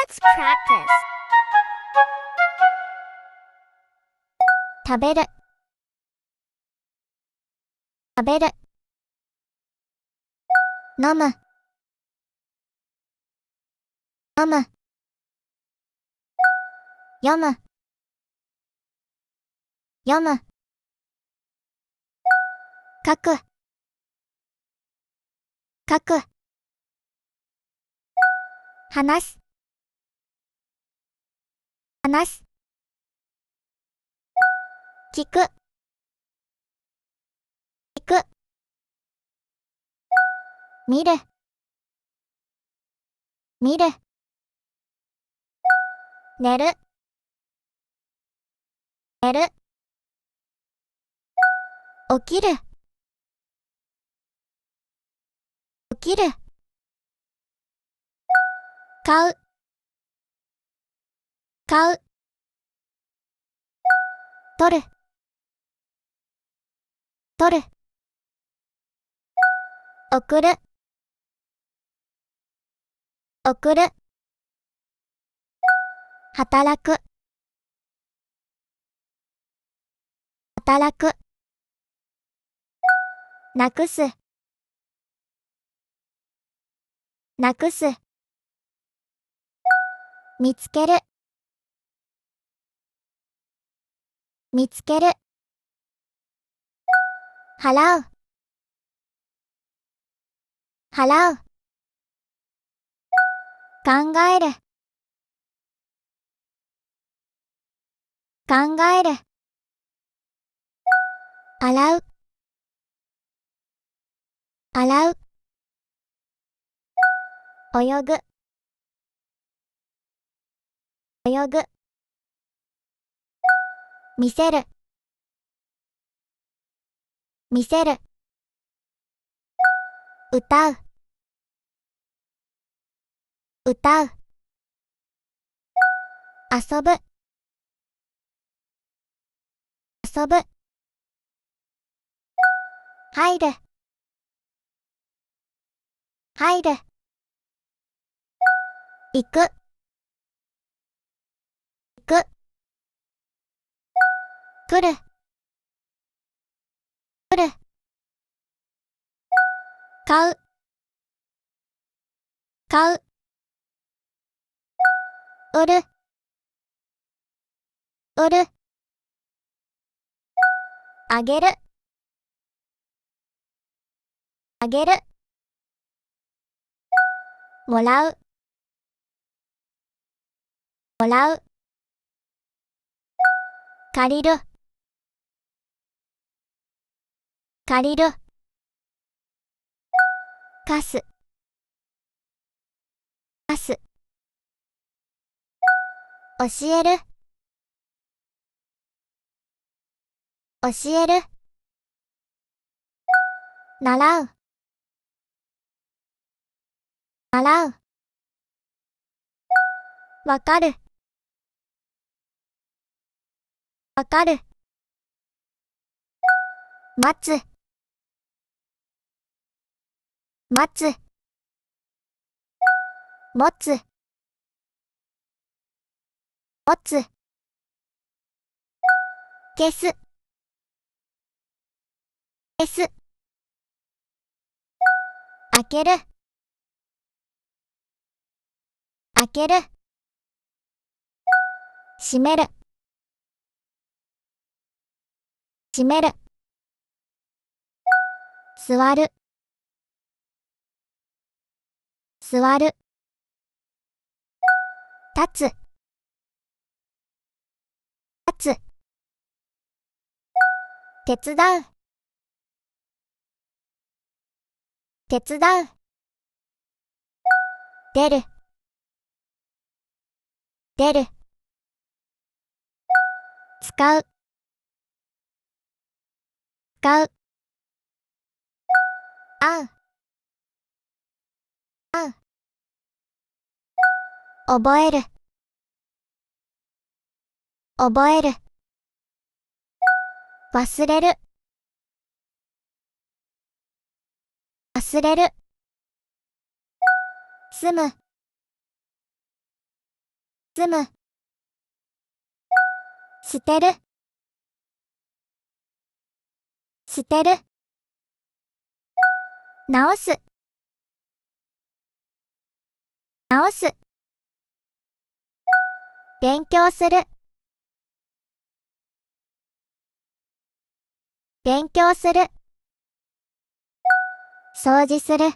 Let's practice. 食べる食べる飲む飲む読む読む書く書く話す話す聞く聞く見る見る寝る寝る起きる起きる買う買う取る取る送る送る働く働くなくすなくす見つける見つける払う払う考える考える洗う洗う泳ぐ泳ぐ見せる見せる歌う歌う遊ぶ遊ぶ入る入る行く行く来る来る買う買う売る売るあげるあげるもらうもらう借りる借りる貸す貸す教える教える習う習うわかるわかる待つ待つ持つ持つ消す消す開ける開ける閉める閉める座る座る立つ立つ手伝う手伝う出る出る使う使う会う会う覚える覚える忘れる忘れる住む休む。捨てる。捨てる。直す。直す。勉強する。勉強する。掃除する。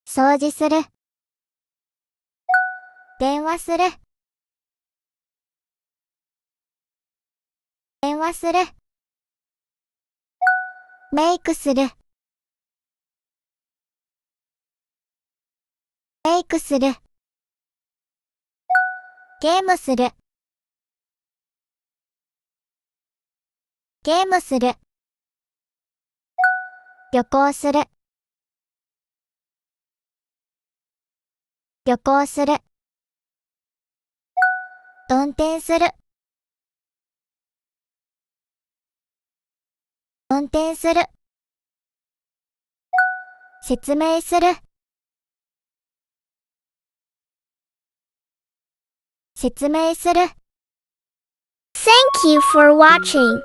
掃除する。電話する。電話する。メイクする。メイクする。ゲームする。ゲームする。旅行する。旅行する。運転する。運転する。説明する。説明する。Thank you for watching.